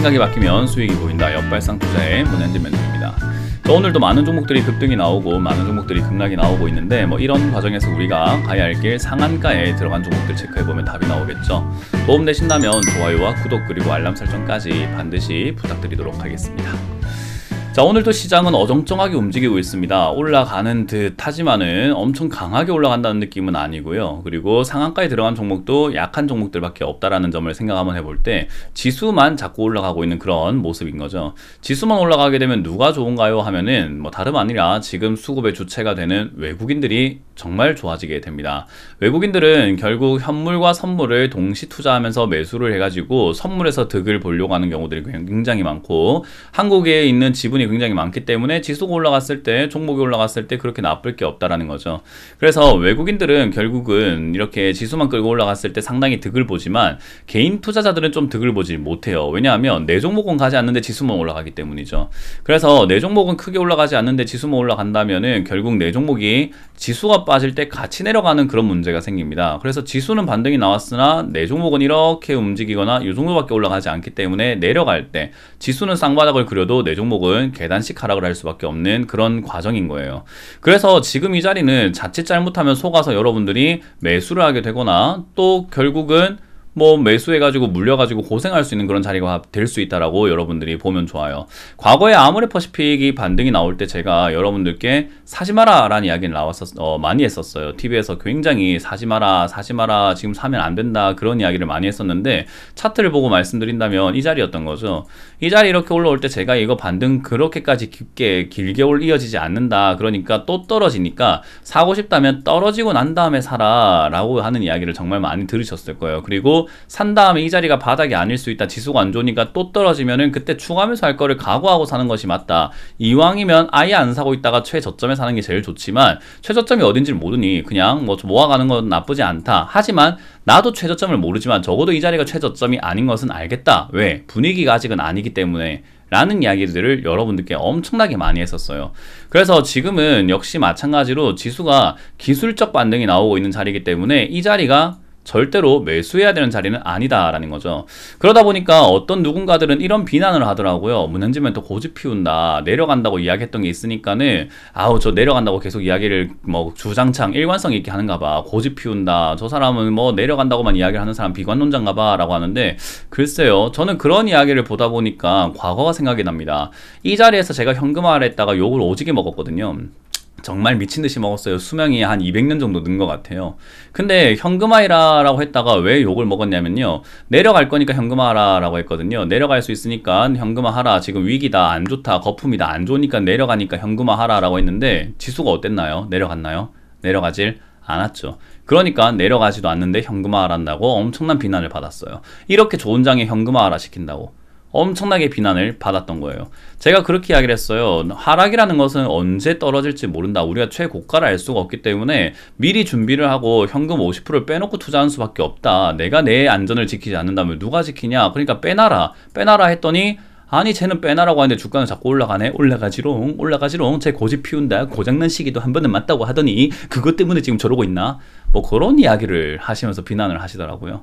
생각이 바뀌면 수익이 보인다. 역발상 투자의 문현진 멘토입니다. 오늘도 많은 종목들이 급등이 나오고 많은 종목들이 급락이 나오고 있는데 이런 과정에서 우리가 가야 할 길 상한가에 들어간 종목들 체크해보면 답이 나오겠죠. 도움 되신다면 좋아요와 구독 그리고 알람 설정까지 반드시 부탁드리도록 하겠습니다. 자, 오늘도 시장은 어정쩡하게 움직이고 있습니다. 올라가는 듯 하지만은 엄청 강하게 올라간다는 느낌은 아니고요. 그리고 상한가에 들어간 종목도 약한 종목들밖에 없다라는 점을 생각 한번 해볼 때 지수만 자꾸 올라가고 있는 그런 모습인 거죠. 지수만 올라가게 되면 누가 좋은가요? 하면은 다름 아니라 지금 수급의 주체가 되는 외국인들이 정말 좋아지게 됩니다. 외국인들은 결국 현물과 선물을 동시 투자하면서 매수를 해가지고 선물에서 득을 보려고 하는 경우들이 굉장히 많고, 한국에 있는 지분이 굉장히 많기 때문에 지수가 올라갔을 때, 종목이 올라갔을 때 그렇게 나쁠 게 없다라는 거죠. 그래서 외국인들은 결국은 이렇게 지수만 끌고 올라갔을 때 상당히 득을 보지만 개인 투자자들은 좀 득을 보지 못해요. 왜냐하면 내 종목은 가지 않는데 지수만 올라가기 때문이죠. 그래서 내 종목은 크게 올라가지 않는데 지수만 올라간다면은 결국 내 종목이 지수가 빠질 때 같이 내려가는 그런 문제가 생깁니다. 그래서 지수는 반등이 나왔으나 내 종목은 이렇게 움직이거나 이 정도밖에 올라가지 않기 때문에 내려갈 때 지수는 쌍바닥을 그려도 내 종목은 계단식 하락을 할 수밖에 없는 그런 과정인 거예요. 그래서 지금 이 자리는 자칫 잘못하면 속아서 여러분들이 매수를 하게 되거나 또 결국은 매수해가지고 물려가지고 고생할 수 있는 그런 자리가 될 수 있다라고 여러분들이 보면 좋아요. 과거에 아모레퍼시픽이 반등이 나올 때 제가 여러분들께 사지마라 라는 이야기를 많이 했었어요. TV에서 굉장히 사지마라 지금 사면 안 된다 그런 이야기를 많이 했었는데, 차트를 보고 말씀드린다면 이 자리였던 거죠. 이 자리 이렇게 올라올 때 제가 이거 반등 그렇게까지 길게 이어지지 않는다, 그러니까 또 떨어지니까 사고 싶다면 떨어지고 난 다음에 사라 라고 하는 이야기를 정말 많이 들으셨을 거예요. 그리고 산 다음에 이 자리가 바닥이 아닐 수 있다, 지수가 안 좋으니까 또 떨어지면은 그때 추가 매수할 거를 각오하고 사는 것이 맞다. 이왕이면 아예 안 사고 있다가 최저점에 사는 게 제일 좋지만 최저점이 어딘지를 모르니 그냥 모아가는 건 나쁘지 않다. 하지만 나도 최저점을 모르지만 적어도 이 자리가 최저점이 아닌 것은 알겠다. 왜? 분위기가 아직은 아니기 때문에 라는 이야기들을 여러분들께 엄청나게 많이 했었어요. 그래서 지금은 역시 마찬가지로 지수가 기술적 반등이 나오고 있는 자리이기 때문에 이 자리가 절대로 매수해야 되는 자리는 아니다라는 거죠. 그러다 보니까 어떤 누군가들은 이런 비난을 하더라고요. 문현진 멘토 고집 피운다, 내려간다고 이야기했던 게 있으니까는 저 내려간다고 계속 이야기를 주장창 일관성 있게 하는가 봐, 고집 피운다, 저 사람은 내려간다고만 이야기를 하는 사람 비관론자인가 봐 라고 하는데, 글쎄요, 저는 그런 이야기를 보다 보니까 과거가 생각이 납니다. 이 자리에서 제가 현금화를 했다가 욕을 오지게 먹었거든요. 정말 미친듯이 먹었어요. 수명이 한 200년 정도 는 것 같아요. 근데 현금화라고 했다가 왜 욕을 먹었냐면요, 내려갈 거니까 현금화라고 했거든요. 내려갈 수 있으니까 현금화하라, 지금 위기다, 안 좋다, 거품이다, 안 좋으니까 내려가니까 현금화하라 라고 했는데 지수가 어땠나요? 내려갔나요? 내려가질 않았죠. 그러니까 내려가지도 않는데 현금화하란다고 엄청난 비난을 받았어요. 이렇게 좋은 장에 현금화하라 시킨다고 엄청나게 비난을 받았던 거예요. 제가 그렇게 이야기를 했어요. 하락이라는 것은 언제 떨어질지 모른다. 우리가 최고가를 알 수가 없기 때문에 미리 준비를 하고 현금 50%를 빼놓고 투자하는 수밖에 없다. 내가 내 안전을 지키지 않는다면 누가 지키냐. 그러니까 빼놔라 했더니, 아니 쟤는 빼놔라고 하는데 주가는 자꾸 올라가네. 올라가지롱 쟤 고집 피운다, 고장난 시기도 한 번은 맞다고 하더니 그것 때문에 지금 저러고 있나, 그런 이야기를 하시면서 비난을 하시더라고요.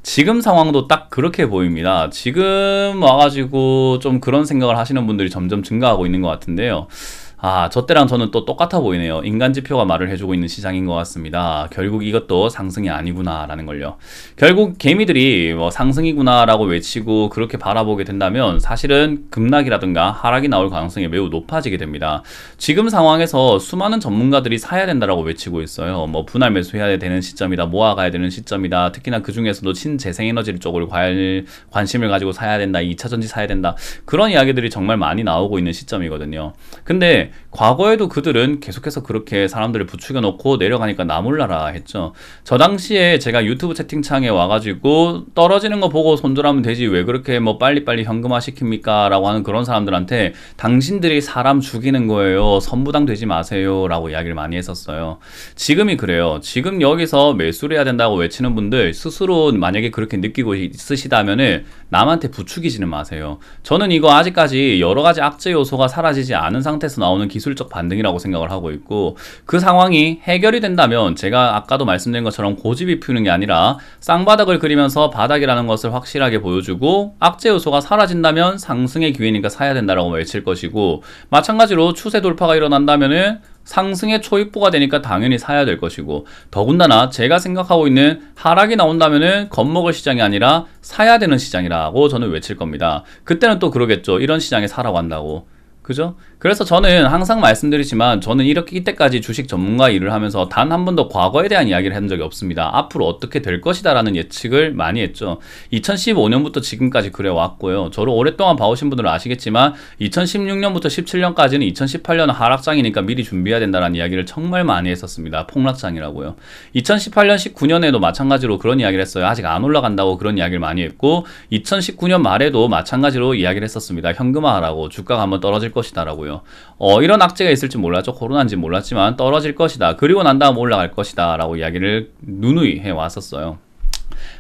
지금 상황도 딱 그렇게 보입니다. 지금 와가지고 좀 그런 생각을 하시는 분들이 점점 증가하고 있는 것 같은데요. 저 때랑 저는 또 똑같아 보이네요. 인간지표가 말을 해주고 있는 시장인 것 같습니다. 결국 이것도 상승이 아니구나 라는 걸요. 결국 개미들이 상승이구나 라고 외치고 그렇게 바라보게 된다면 사실은 급락이라든가 하락이 나올 가능성이 매우 높아지게 됩니다. 지금 상황에서 수많은 전문가들이 사야 된다라고 외치고 있어요. 분할 매수해야 되는 시점이다, 모아가야 되는 시점이다, 특히나 그 중에서도 신재생에너지 쪽을 관심을 가지고 사야 된다, 2차전지 사야 된다, 그런 이야기들이 정말 많이 나오고 있는 시점이거든요. 근데 과거에도 그들은 계속해서 그렇게 사람들을 부추겨 놓고 내려가니까 나 몰라라 했죠. 저 당시에 제가 유튜브 채팅창에 와가지고 떨어지는 거 보고 손절하면 되지 왜 그렇게 빨리빨리 현금화 시킵니까 라고 하는 그런 사람들한테 당신들이 사람 죽이는 거예요, 선부당 되지 마세요 라고 이야기를 많이 했었어요. 지금이 그래요. 지금 여기서 매수를 해야 된다고 외치는 분들 스스로 만약에 그렇게 느끼고 있으시다면은 남한테 부추기지는 마세요. 저는 이거 아직까지 여러가지 악재 요소가 사라지지 않은 상태에서 나오는 기술 기술적 반등이라고 생각을 하고 있고, 그 상황이 해결이 된다면 제가 아까도 말씀드린 것처럼 고집이 피우는 게 아니라 쌍바닥을 그리면서 바닥이라는 것을 확실하게 보여주고 악재 요소가 사라진다면 상승의 기회니까 사야 된다라고 외칠 것이고, 마찬가지로 추세 돌파가 일어난다면은 상승의 초입부가 되니까 당연히 사야 될 것이고, 더군다나 제가 생각하고 있는 하락이 나온다면은 겁먹을 시장이 아니라 사야 되는 시장이라고 저는 외칠 겁니다. 그때는 또 그러겠죠. 이런 시장에 사라고 한다고. 그죠? 그래서 저는 항상 말씀드리지만 저는 이렇게 이때까지 주식 전문가 일을 하면서 단 한 번도 과거에 대한 이야기를 한 적이 없습니다. 앞으로 어떻게 될 것이다 라는 예측을 많이 했죠. 2015년부터 지금까지 그래 왔고요. 저를 오랫동안 봐오신 분들은 아시겠지만 2016년부터 17년까지는 2018년은 하락장이니까 미리 준비해야 된다는 이야기를 정말 많이 했었습니다. 폭락장이라고요. 2018년 19년에도 마찬가지로 그런 이야기를 했어요. 아직 안 올라간다고 그런 이야기를 많이 했고, 2019년 말에도 마찬가지로 이야기를 했었습니다. 현금화하라고, 주가가 한번 떨어질 것이다 라고요. 이런 악재가 있을지 몰랐죠. 코로나인지 몰랐지만 떨어질 것이다. 그리고 난 다음 올라갈 것이다 라고 이야기를 누누이 해왔었어요.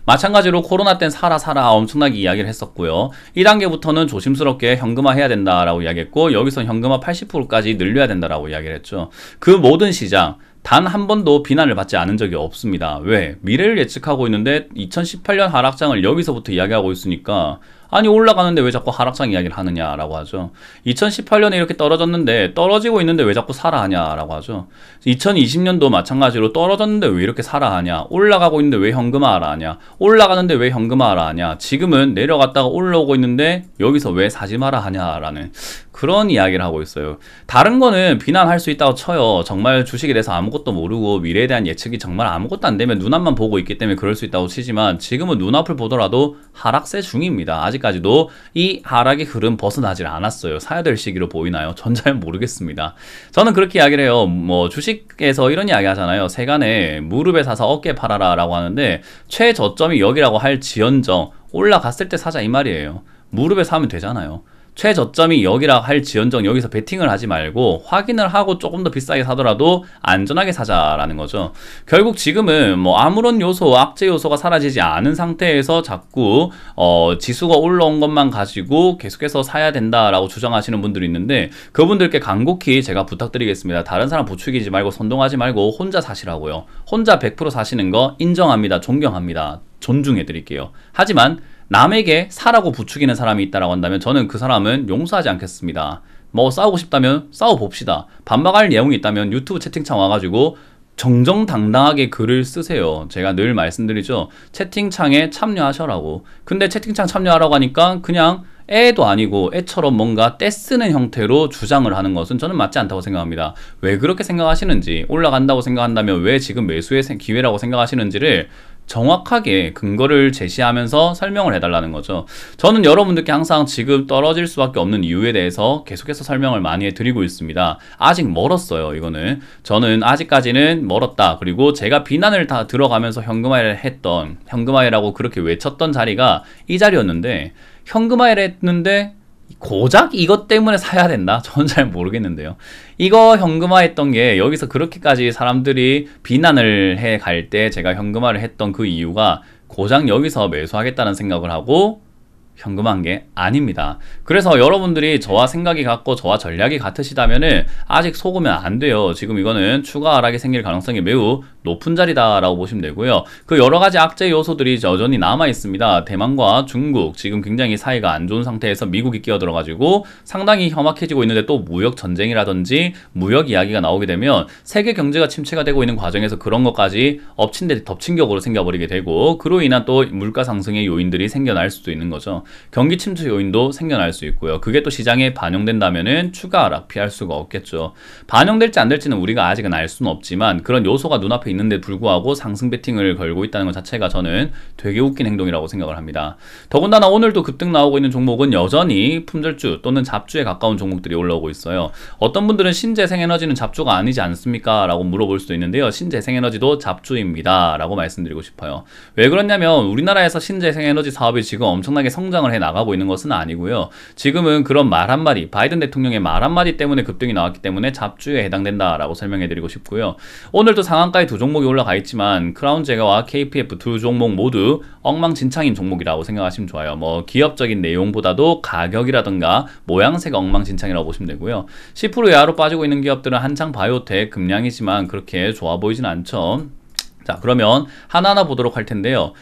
마찬가지로 코로나 땐 사라 엄청나게 이야기를 했었고요. 2단계부터는 조심스럽게 현금화 해야 된다라고 이야기했고, 여기서 현금화 80%까지 늘려야 된다라고 이야기를 했죠. 그 모든 시장 단 한 번도 비난을 받지 않은 적이 없습니다. 왜? 미래를 예측하고 있는데 2018년 하락장을 여기서부터 이야기하고 있으니까, 아니 올라가는데 왜 자꾸 하락장 이야기를 하느냐라고 하죠. 2018년에 이렇게 떨어졌는데 떨어지고 있는데 왜 자꾸 사라 하냐라고 하죠. 2020년도 마찬가지로 떨어졌는데 왜 이렇게 사라 하냐, 올라가고 있는데 왜 현금화하라 하냐, 올라가는데 왜 현금화하라 하냐, 지금은 내려갔다가 올라오고 있는데 여기서 왜 사지 마라 하냐라는 그런 이야기를 하고 있어요. 다른 거는 비난할 수 있다고 쳐요. 정말 주식에 대해서 아무것도 모르고 미래에 대한 예측이 정말 아무것도 안 되면 눈앞만 보고 있기 때문에 그럴 수 있다고 치지만, 지금은 눈앞을 보더라도 하락세 중입니다. 아직까지도 이 하락의 흐름 벗어나질 않았어요. 사야 될 시기로 보이나요? 전 잘 모르겠습니다. 저는 그렇게 이야기를 해요. 뭐 주식에서 이런 이야기 하잖아요. 세간에 무릎에 사서 어깨에 팔아라 라고 하는데, 최저점이 여기라고 할 지연정 올라갔을 때 사자 이 말이에요. 무릎에 사면 되잖아요. 최저점이 여기라 할 지연정 여기서 베팅을 하지 말고 확인을 하고 조금 더 비싸게 사더라도 안전하게 사자라는 거죠. 결국 지금은 뭐 아무런 요소, 악재 요소가 사라지지 않은 상태에서 자꾸 지수가 올라온 것만 가지고 계속해서 사야 된다라고 주장하시는 분들이 있는데, 그분들께 간곡히 제가 부탁드리겠습니다. 다른 사람 부추기지 말고 선동하지 말고 혼자 사시라고요. 혼자 100% 사시는 거 인정합니다. 존경합니다. 존중해 드릴게요. 하지만 남에게 사라고 부추기는 사람이 있다라고 한다면 저는 그 사람은 용서하지 않겠습니다. 뭐 싸우고 싶다면 싸워봅시다. 반박할 내용이 있다면 유튜브 채팅창 와가지고 정정당당하게 글을 쓰세요. 제가 늘 말씀드리죠. 채팅창에 참여하셔라고. 근데 채팅창 참여하라고 하니까 그냥 애도 아니고 애처럼 뭔가 떼쓰는 형태로 주장을 하는 것은 저는 맞지 않다고 생각합니다. 왜 그렇게 생각하시는지, 올라간다고 생각한다면 왜 지금 매수의 기회라고 생각하시는지를 정확하게 근거를 제시하면서 설명을 해달라는 거죠. 저는 여러분들께 항상 지금 떨어질 수밖에 없는 이유에 대해서 계속해서 설명을 많이 해드리고 있습니다. 아직 멀었어요. 이거는 저는 아직까지는 멀었다. 그리고 제가 비난을 다 들어가면서 현금화를 했던, 현금화라고 그렇게 외쳤던 자리가 이 자리였는데, 현금화를 했는데 고작 이것 때문에 사야 된다? 저는 잘 모르겠는데요. 이거 현금화했던 게 여기서 그렇게까지 사람들이 비난을 해 갈 때 제가 현금화를 했던 그 이유가 고작 여기서 매수하겠다는 생각을 하고 현금화한 게 아닙니다. 그래서 여러분들이 저와 생각이 같고 저와 전략이 같으시다면은 아직 속으면 안 돼요. 지금 이거는 추가 하락이 생길 가능성이 매우 높은 자리다라고 보시면 되고요. 그 여러 가지 악재 요소들이 여전히 남아 있습니다. 대만과 중국 지금 굉장히 사이가 안 좋은 상태에서 미국이 끼어들어가지고 상당히 험악해지고 있는데, 또 무역 전쟁이라든지 무역 이야기가 나오게 되면 세계 경제가 침체가 되고 있는 과정에서 그런 것까지 엎친 데 덮친 격으로 생겨버리게 되고, 그로 인한 또 물가 상승의 요인들이 생겨날 수도 있는 거죠. 경기 침체 요인도 생겨날 수 있고요. 그게 또 시장에 반영된다면은 추가 하락 피할 수가 없겠죠. 반영될지 안 될지는 우리가 아직은 알 수는 없지만, 그런 요소가 눈앞에 있는데 불구하고 상승 베팅을 걸고 있다는 것 자체가 저는 되게 웃긴 행동이라고 생각을 합니다. 더군다나 오늘도 급등 나오고 있는 종목은 여전히 품절주 또는 잡주에 가까운 종목들이 올라오고 있어요. 어떤 분들은 신재생에너지는 잡주가 아니지 않습니까? 라고 물어볼 수도 있는데요. 신재생에너지도 잡주입니다 라고 말씀드리고 싶어요. 왜 그러냐면 우리나라에서 신재생에너지 사업이 지금 엄청나게 성장을 해 나가고 있는 것은 아니고요. 지금은 그런 말 한마디, 바이든 대통령의 말 한마디 때문에 급등이 나왔기 때문에 잡주에 해당된다라고 설명해 드리고 싶고요. 오늘도 상한가에 두 종목이 올라가 있지만 크라운 제가와 KPF 두 종목 모두 엉망진창인 종목이라고 생각하시면 좋아요. 뭐 기업적인 내용보다도 가격이라든가 모양새가 엉망진창이라고 보시면 되고요. 10% 이하로 빠지고 있는 기업들은 한창 바이오텍 급량이지만 그렇게 좋아 보이진 않죠. 자, 그러면 하나하나 보도록 할 텐데요.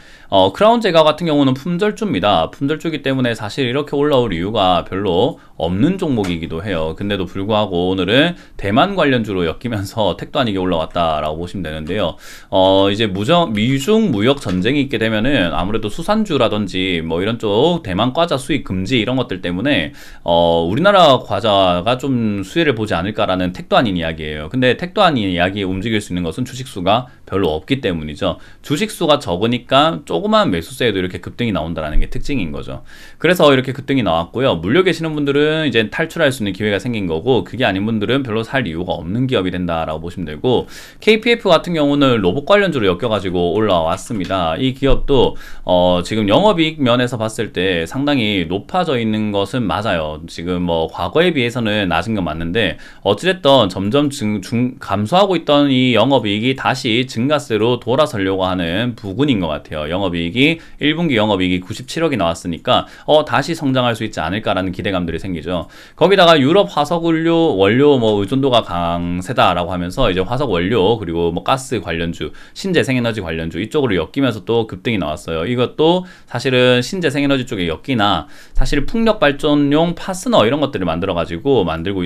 크라운 제가 같은 경우는 품절주입니다. 품절주기 때문에 사실 이렇게 올라올 이유가 별로 없는 종목이기도 해요. 근데도 불구하고 오늘은 대만 관련주로 엮이면서 택도 아니게 올라왔다라고 보시면 되는데요. 이제 미중 무역 전쟁이 있게 되면은 아무래도 수산주라든지 뭐 이런 쪽 대만 과자 수입 금지 이런 것들 때문에 우리나라 과자가 좀 수혜를 보지 않을까라는 택도 아닌 이야기예요. 근데 택도 아닌 이야기에 움직일 수 있는 것은 주식수가 별로 없기 때문이죠. 주식수가 적으니까 조그만 매수세에도 이렇게 급등이 나온다는 게 특징인 거죠. 그래서 이렇게 급등이 나왔고요. 물려 계시는 분들은 이제 탈출할 수 있는 기회가 생긴 거고, 그게 아닌 분들은 별로 살 이유가 없는 기업이 된다라고 보시면 되고, KPF 같은 경우는 로봇 관련주로 엮여가지고 올라왔습니다. 이 기업도 지금 영업이익 면에서 봤을 때 상당히 높아져 있는 것은 맞아요. 지금 뭐 과거에 비해서는 낮은 건 맞는데 어찌됐든 점점 감소하고 있던 이 영업이익이 다시 증가세로 돌아서려고 하는 부분인 것 같아요. 영업이익이 1분기 영업이익이 97억이 나왔으니까 다시 성장할 수 있지 않을까라는 기대감들이 생기죠. 거기다가 유럽 화석 원료 뭐 의존도가 강세다라고 하면서 이제 화석 원료 그리고 뭐 가스 관련주, 신재생에너지 관련주 이쪽으로 엮이면서 또 급등이 나왔어요. 이것도 사실은 신재생에너지 쪽에 엮이나 사실 풍력 발전용 파스너 이런 것들을 만들고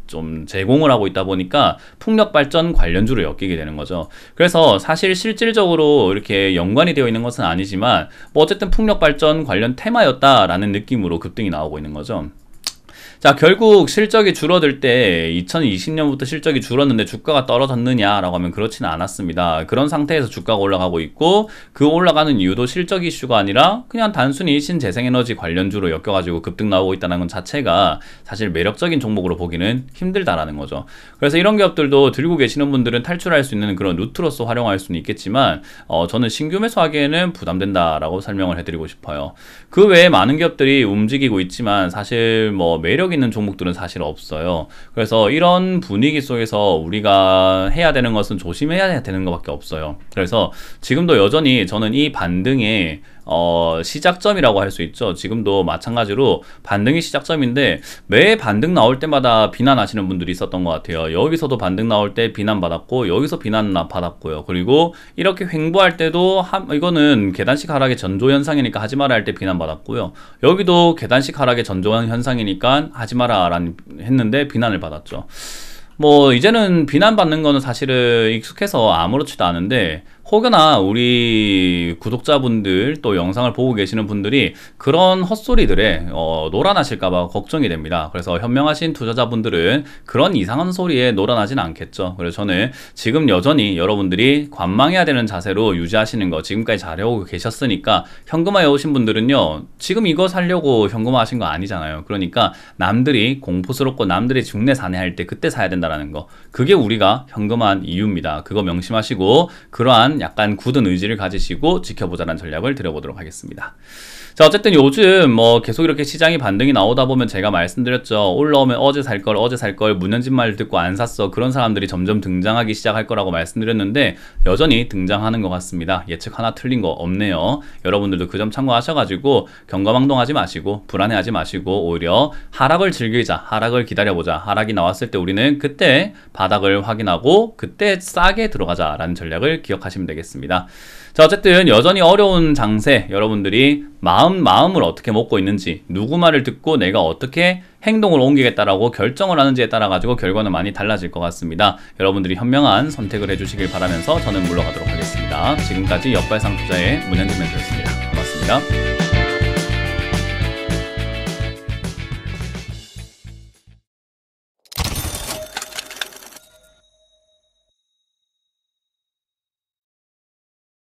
좀 제공을 하고 있다 보니까 풍력 발전 관련주로 엮이게 되는 거죠. 그래서 사실 실질적으로 이렇게 연관이 되어 있는 것은 아니지만 뭐 어쨌든 풍력 발전 관련 테마였다라는 느낌으로 급등이 나오고 있는 거죠. 자, 결국 실적이 줄어들 때 2020년부터 실적이 줄었는데 주가가 떨어졌느냐라고 하면 그렇지는 않았습니다. 그런 상태에서 주가가 올라가고 있고, 그 올라가는 이유도 실적 이슈가 아니라 그냥 단순히 신재생에너지 관련주로 엮여가지고 급등 나오고 있다는 것 자체가 사실 매력적인 종목으로 보기는 힘들다라는 거죠. 그래서 이런 기업들도 들고 계시는 분들은 탈출할 수 있는 그런 루트로서 활용할 수는 있겠지만 저는 신규 매수하기에는 부담된다라고 설명을 해드리고 싶어요. 그 외에 많은 기업들이 움직이고 있지만 사실 뭐 매력 있는 종목들은 사실 없어요. 그래서 이런 분위기 속에서 우리가 해야 되는 것은 조심해야 되는 것밖에 없어요. 그래서 지금도 여전히 저는 이 반등의 시작점이라고 할 수 있죠. 지금도 마찬가지로 반등이 시작점인데 매 반등 나올 때마다 비난하시는 분들이 있었던 것 같아요. 여기서도 반등 나올 때 비난받았고 여기서 비난 받았고요. 그리고 이렇게 횡보할 때도 이거는 계단식 하락의 전조 현상이니까 하지 마라 할 때 비난받았고요. 여기도 계단식 하락의 전조 현상이니까 하지 마라 했는데 비난을 받았죠. 뭐 이제는 비난받는 거는 사실은 익숙해서 아무렇지도 않은데, 혹여나 우리 구독자분들 또 영상을 보고 계시는 분들이 그런 헛소리들에 놀아나실까봐 걱정이 됩니다. 그래서 현명하신 투자자분들은 그런 이상한 소리에 놀아나진 않겠죠. 그래서 저는 지금 여전히 여러분들이 관망해야 되는 자세로 유지하시는 거 지금까지 잘해오고 계셨으니까, 현금화해 오신 분들은요 지금 이거 사려고 현금화 하신 거 아니잖아요. 그러니까 남들이 공포스럽고 남들이 중내 사내할 때 그때 사야 된다라는 거, 그게 우리가 현금화한 이유입니다. 그거 명심하시고 그러한 약간 굳은 의지를 가지시고 지켜보자는 전략을 드려보도록 하겠습니다. 자, 어쨌든 요즘 뭐 계속 이렇게 시장이 반등이 나오다 보면 제가 말씀드렸죠. 올라오면 어제 살 걸 문현진 말 듣고 안 샀어. 그런 사람들이 점점 등장하기 시작할 거라고 말씀드렸는데 여전히 등장하는 것 같습니다. 예측 하나 틀린 거 없네요. 여러분들도 그 점 참고하셔가지고 경거망동하지 마시고 불안해하지 마시고 오히려 하락을 즐기자, 하락을 기다려보자. 하락이 나왔을 때 우리는 그때 바닥을 확인하고 그때 싸게 들어가자라는 전략을 기억하시면 되겠습니다. 자, 어쨌든 여전히 어려운 장세, 여러분들이 마음을 어떻게 먹고 있는지, 누구 말을 듣고 내가 어떻게 행동을 옮기겠다라고 결정을 하는지에 따라 가지고 결과는 많이 달라질 것 같습니다. 여러분들이 현명한 선택을 해주시길 바라면서 저는 물러가도록 하겠습니다. 지금까지 역발상 투자의 문현진 멘토였습니다. 고맙습니다.